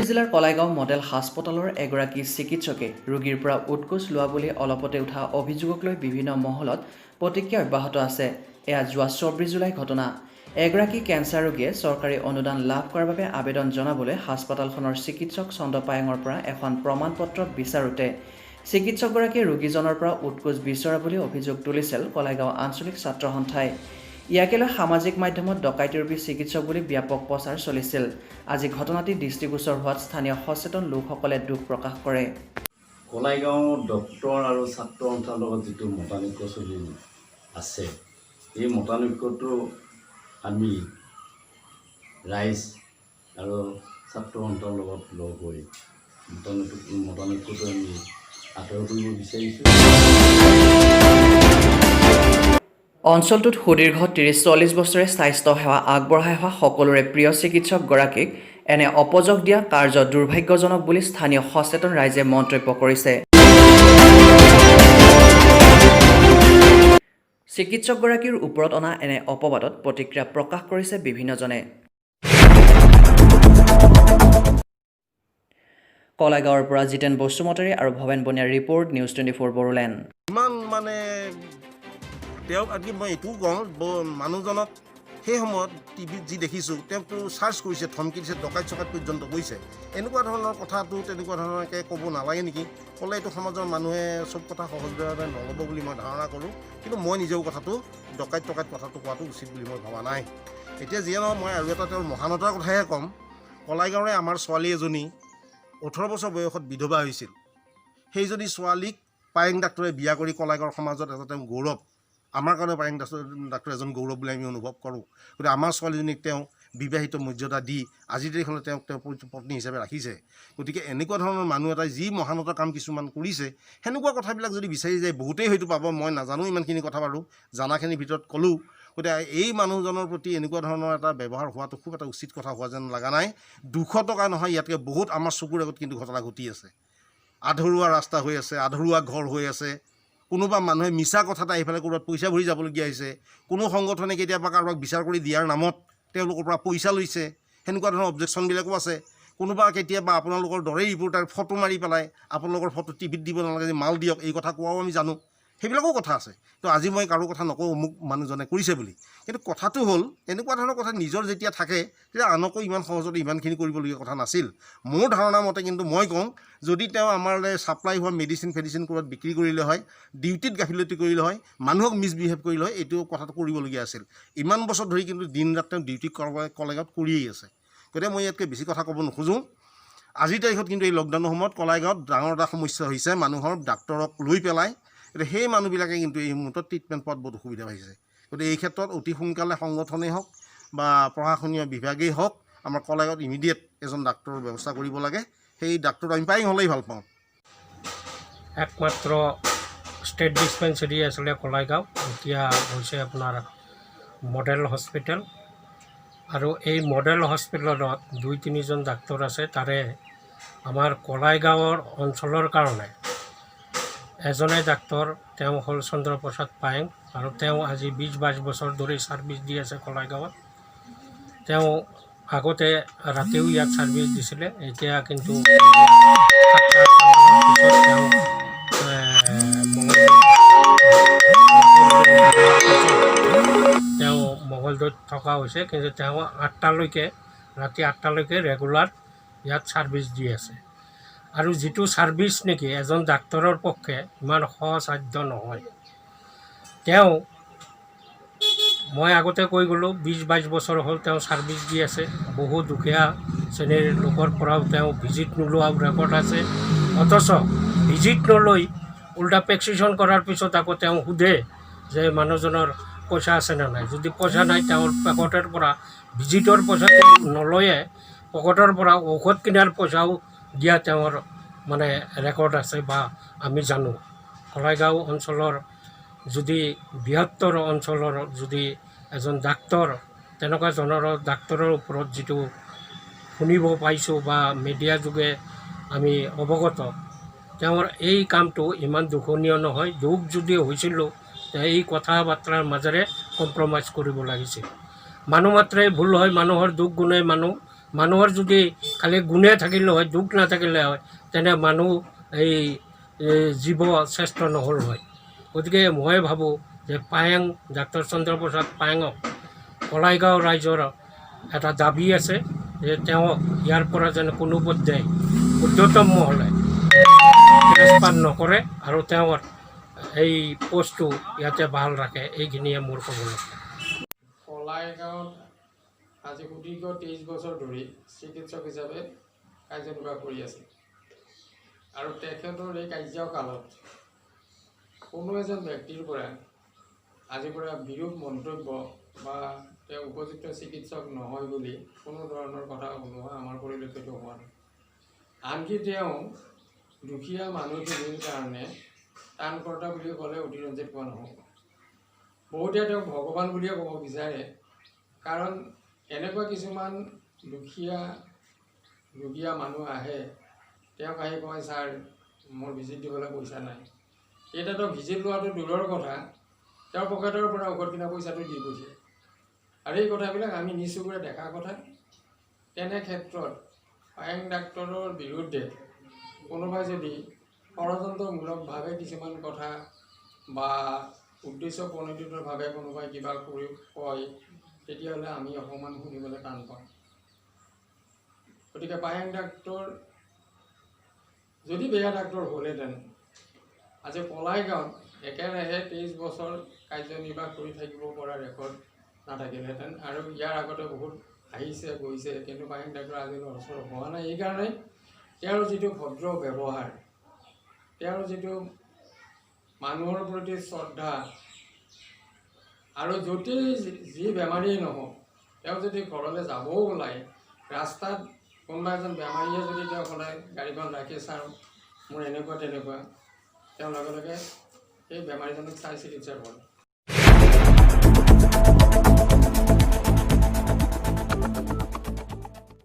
জিলাৰ কলাইগাঁও মডেল হাস্পতালৰ এগৰাকী চিকিৎসকে ৰোগীৰ পৰা উৎকোচ লোৱা বুলি অলপতে উঠা অভিযোগক লৈ বিভিন্ন মহলত প্ৰতিক্ৰিয়া অব্যাহত আছে। এয়া যোৱা 24 জুলাই ঘটনা। এগৰাকী কেঞ্চাৰ ৰোগীয়ে চৰকাৰী অনুদান লাভ কৰাৰ বাবে আবেদন জনাবলৈ হাস্পতালখনৰ চিকিৎসক চন্দ্ৰ পায়েঙৰ পৰা এখন প্ৰমাণপত্ৰ বিচাৰোতে চিকিৎসকগৰাকীয়ে ৰোগীজনৰ পৰা উৎকোচ বিচৰা বুলি অভিযোগ তুলিছিল কলাইগাঁও আঞ্চলিক ছাত্ৰ সন্থাই। ইয়াকে লৈ সামাজিক মাধ্যমত ডকাইতিৰূপী চিকিৎসক বুলি ব্যাপক প্ৰচাৰ চলিছিল। আজি ঘটনাটি দৃষ্টিগোচৰ হোৱাত স্থানীয় সচেতন লোকসকলে দুখ প্ৰকাশ কৰে। কলাইগাঁও ডক্টৰ আৰু ছাত্ৰ সন্থাৰ লগত যিটো মতানৈক্য চলি আছে, এই মতানৈক্যটো আমি ৰাইজ আৰু ছাত্ৰ সন্থাৰ লগত লগ হৈ মতানৈক্যটো আমি আঁতৰ কৰিব বিচাৰিছোঁ। অঞ্চলটোত সুদীৰ্ঘ 30-40 বছৰে স্বাস্থ্য সেৱা আগবঢ়াই অহা সকলোৰে প্ৰিয় চিকিৎসকগৰাকীক এনে অপযোগ দিয়া কাৰ্য দুৰ্ভাগ্যজনক বুলি স্থানীয় সচেতন ৰাইজে মন্তব্য কৰিছে। চিকিৎসকগৰাকীৰ ওপৰত অনা এনে অপবাদত প্ৰতিক্ৰিয়া প্ৰকাশ কৰিছে বিভিন্নজনে। কলাইগাঁৱৰ পৰা জিতেন বসুমতাৰী আৰু ভৱেন বনিয়াৰ ৰিপৰ্ট, নিউজ 24 বড়োলেণ্ড। ইমান তেওঁক আজি মই এইটোও কওঁ, মানুহজনক সেই সময়ত টিভিত যি দেখিছোঁ তেওঁকতো চাৰ্চ কৰিছে, ধমকি দিছে, ডকাইত চকাইত পৰ্যন্ত কৰিছে। এনেকুৱা ধৰণৰ কথাটো তেনেকুৱা ধৰণৰকৈ ক'ব নালাগে নেকি? ক'লে এইটো সমাজৰ মানুহে চব কথা সহজভাৱে নল'ব বুলি মই ধাৰণা কৰোঁ। কিন্তু মই নিজেও কথাটো ডকাইত টকাইত কথাটো কোৱাটো উচিত বুলি মই ভবা নাই। এতিয়া যিয়ে নহওক, মই আৰু এটা তেওঁৰ মহানতাৰ কথাহে ক'ম। কলাইগাঁৱৰে আমাৰ ছোৱালী এজনী 18 বছৰ বয়সত বিধৱা হৈছিল। সেইজনী ছোৱালীক পায়েং ডাক্তৰে বিয়া কৰি কলাইগাঁৱৰ সমাজত এটা তেওঁ গৌৰৱ। আমাৰ কাৰণে পায়েং ডাক্তৰ এজন গৌৰৱ বুলি আমি অনুভৱ কৰোঁ। গতিকে আমাৰ ছোৱালীজনীক তেওঁ বিবাহিত মৰ্যাদা দি আজিৰ তাৰিখলৈ তেওঁক পত্নী হিচাপে ৰাখিছে। গতিকে এনেকুৱা ধৰণৰ মানুহ এটাই যি মহানতা কাম কিছুমান কৰিছে, সেনেকুৱা কথাবিলাক যদি বিচাৰি যায় বহুতেই হয়তো পাব। মই নাজানো ইমানখিনি কথা বাৰু, জানাখিনিৰ ভিতৰত ক'লোঁ। গতিকে এই মানুহজনৰ প্ৰতি এনেকুৱা ধৰণৰ এটা ব্যৱহাৰ হোৱাটো খুব এটা উচিত কথা হোৱা যেন লগা নাই। 200 টকা নহয়, ইয়াতকৈ বহুত আমাৰ চকুৰ আগত কিন্তু ঘটনা ঘটি আছে। আধৰুৱা ৰাস্তা হৈ আছে, আধৰুৱা ঘৰ হৈ আছে। কোনোবা মানুহে মিছা কথা এটা এইফালে ক'ৰবাত পইচা ভৰি যাবলগীয়া হৈছে। কোনো সংগঠনে কেতিয়াবা কাৰোবাক বিচাৰ কৰি দিয়াৰ নামত তেওঁলোকৰ পৰা পইচা লৈছে, সেনেকুৱা ধৰণৰ অবজেকশ্যনবিলাকো আছে। কোনোবা কেতিয়াবা আপোনালোকৰ দৰেই ৰিপৰ্টাৰ ফটো মাৰি পেলাই আপোনালোকৰ ফটো টিভিত দিব নালাগে, যে মাল দিয়ক, এই কথা কোৱাও আমি জানো। সেইবিলাকো কথা আছে। তো আজি মই কাৰো কথা নকওঁ অমুক মানুহজনে কৰিছে বুলি। কিন্তু কথাটো হ'ল, এনেকুৱা ধৰণৰ কথা নিজৰ যেতিয়া থাকে তেতিয়া আনকো ইমান সহজতে ইমানখিনি কৰিবলগীয়া কথা নাছিল। মোৰ ধাৰণা মতে কিন্তু মই কওঁ, যদি তেওঁ আমাৰ ছাপ্লাই হোৱা মেডিচিন ক'ৰবাত বিক্ৰী কৰিলে হয়, ডিউটিত গাফিলতি কৰিলে হয়, মানুহক মিছবিহেভ কৰিলে হয়, এইটো কথাটো কৰিবলগীয়া আছিল। ইমান বছৰ ধৰি কিন্তু দিন ৰাত তেওঁ ডিউটি কলাইগাঁৱত কৰিয়েই আছে। গতিকে মই ইয়াতকৈ বেছি কথা ক'ব নোখোজোঁ। আজিৰ তাৰিখত কিন্তু এই লকডাউনৰ সময়ত কলাইগাঁৱত ডাঙৰ এটা সমস্যা হৈছে মানুহৰ ডাক্তৰক লৈ পেলাই। গতিকে সেই মানুহবিলাকে কিন্তু এই মুহূৰ্তত ট্ৰিটমেণ্ট পোৱাত বহুত অসুবিধা পাইছে। গতিকে এই ক্ষেত্ৰত অতি সোনকালে সংগঠনেই হওক বা প্ৰশাসনীয় বিভাগেই হওক, আমাৰ কলাইগাঁৱত ইমিডিয়েট এজন ডাক্তৰৰ ব্যৱস্থা কৰিব লাগে। সেই ডাক্তৰটো আমি পায়েং হ'লেই ভাল পাওঁ। একমাত্ৰ ষ্টেট ডিছপেঞ্চেৰী আছিলে কলাইগাঁও, এতিয়া হৈছে আপোনাৰ মডেল হস্পিটেল। আৰু এই মডেল হস্পিটেলত 2-3জন ডাক্তৰ আছে। তাৰে আমাৰ কলাইগাঁৱৰ অঞ্চলৰ কাৰণে এজনে ডাক্তৰ, তেওঁ হ'ল চন্দ্ৰ প্ৰসাদ পায়েং, আৰু তেওঁ আজি 20-22 বছৰ ধৰি ছাৰ্ভিচ দি আছে কলাইগাঁৱত। তেওঁ আগতে ৰাতিও ইয়াত ছাৰ্ভিচ দিছিলে। এতিয়া কিন্তু তেওঁ মঙলদৈত থকা হৈছে, কিন্তু তেওঁ ৰাতি 8টালৈকে ৰেগুলাৰ ইয়াত ছাৰ্ভিচ দি আছে। আৰু যিটো ছাৰ্ভিচ নেকি এজন ডাক্তৰৰ পক্ষে ইমান সহজসাধ্য নহয়। মই আগতে কৈ গ'লোঁ, 20-22 বছৰ হ'ল তেওঁ ছাৰ্ভিচ দি আছে। বহু দুখীয়া শ্ৰেণীৰ লোকৰ পৰাও তেওঁ ভিজিট নোলোৱা ৰেকৰ্ড আছে। অথচ ভিজিট নলৈ উল্টা প্ৰেছক্ৰিপশ্যন কৰাৰ পিছত আকৌ তেওঁ সোধে যে মানুহজনৰ পইচা আছে নে নাই। যদি পইচা নাই, তেওঁৰ পকেটৰ পৰা ভিজিটৰ পইচাটো নলয়ে, পকেটৰ পৰা ঔষধ কিনাৰ পইচাও দিয়া তেওঁৰ ৰেকৰ্ড আছে বা আমি জানো। কলাইগাঁও অঞ্চলৰ যদি বৃহত্তৰ অঞ্চলৰ যদি এজন ডাক্তৰ, তেনেকুৱা ধৰণৰ ডাক্তৰৰ ওপৰত যিটো শুনিব পাইছোঁ বা মিডিয়া যোগে আমি অৱগত, তেওঁৰ এই কামটো ইমান দুখনীয় নহয়। দুখ যদি হৈছিলোঁ, এই কথা বাৰ্তাৰ মাজেৰে কম্প্ৰমাইজ কৰিব লাগিছিল। মানুহ মাত্ৰে ভুল হয়, মানুহৰ দুখ গুণে মানুহ মানুহৰ যদি খালি গুণে থাকিলে হয়, দুখ নাথাকিলে হয়, তেনে মানুহ এই জীৱ শ্ৰেষ্ঠ নহ'ল হয়। গতিকে মই ভাবোঁ যে পায়েং ডাক্তৰ চন্দ্ৰপ্ৰসাদ পায়েঙক কলাইগাঁও ৰাইজৰ এটা দাবী আছে যে তেওঁক ইয়াৰ পৰা যেন কোনোপধ্যে ঊৰ্ধ্বতম মহলে তিৰস্কাৰ নকৰে আৰু তেওঁৰ এই পোষ্টটো ইয়াতে ভাল ৰাখে। এইখিনিয়ে মোৰ ক'বলগীয়া। কলাইগাঁৱত আজি সুদীৰ্ঘ 23 বছৰ ধৰি চিকিৎসক হিচাপে কাৰ্যনিৰ্বাহ কৰি আছে আৰু তেখেতৰ এই কাৰ্যকালত কোনো এজন ব্যক্তিৰ পৰা আজিৰ পৰা বিৰূপ মন্তব্য বা তেওঁ উপযুক্ত চিকিৎসক নহয় বুলি কোনো ধৰণৰ কথা শুনোৱা আমাৰ পৰিলক্ষিত হোৱা নাই। আনকি তেওঁ দুখীয়া মানুহখিনিৰ কাৰণে ত্ৰাণকৰ্তা বুলি ক'লে অতিৰঞ্জিত হোৱা নহ'ব। বহুতে তেওঁক ভগৱান বুলিয়ে ক'ব বিচাৰে, কাৰণ এনেকুৱা কিছুমান দুখীয়া মানুহ আহে, তেওঁক আহি কয় ছাৰ মোৰ ভিজিট দিবলৈ পইচা নাই। এতিয়াতো ভিজিট লোৱাটো দূৰৰ কথা, তেওঁৰ পকেটৰ পৰা ঔষধ কিনা পইচাটো দি পঠিয়ায়। আৰু এই কথাবিলাক আমি নিজ চকুৰে দেখা কথা। তেনে ক্ষেত্ৰত পায়েং ডাক্তৰৰ বিৰুদ্ধে কোনোবাই যদি ষড়যন্ত্ৰমূলকভাৱে কিছুমান কথা বা উদ্দেশ্য প্ৰণোদিতভাৱে কোনোবাই কিবা কৰি কয়, তেতিয়াহ'লে আমি অকণমান শুনিবলৈ টান পাওঁ। গতিকে পায়েং ডাক্তৰ যদি বেয়া ডাক্তৰ হ'লহেঁতেন, আজি কলাইগাঁৱত একেৰাহে 23 বছৰ কাৰ্যনিৰ্বাহ কৰি থাকিব পৰা ৰেকৰ্ড নাথাকিলহেঁতেন। আৰু ইয়াৰ আগতে বহুত আহিছে গৈছে, কিন্তু পায়েং ডাক্তৰ আজিলৈ ওচৰ হোৱা নাই। এইকাৰণে তেওঁৰ যিটো ভদ্ৰ ব্যৱহাৰ, তেওঁৰ যিটো মানুহৰ প্ৰতি শ্ৰদ্ধা, আৰু য'তেই যি বেমাৰীয়ে নহওক, তেওঁ যদি ঘৰলৈ যাবও ওলায়, ৰাস্তাত কোনোবা এজন বেমাৰীয়ে যদি তেওঁ সদায় গাড়ীখন ৰাখি ছাৰ মোৰ এনেকুৱা তেনেকুৱা, তেওঁ লগে লগে সেই বেমাৰীজনক চাই চিকিৎসা কৰে।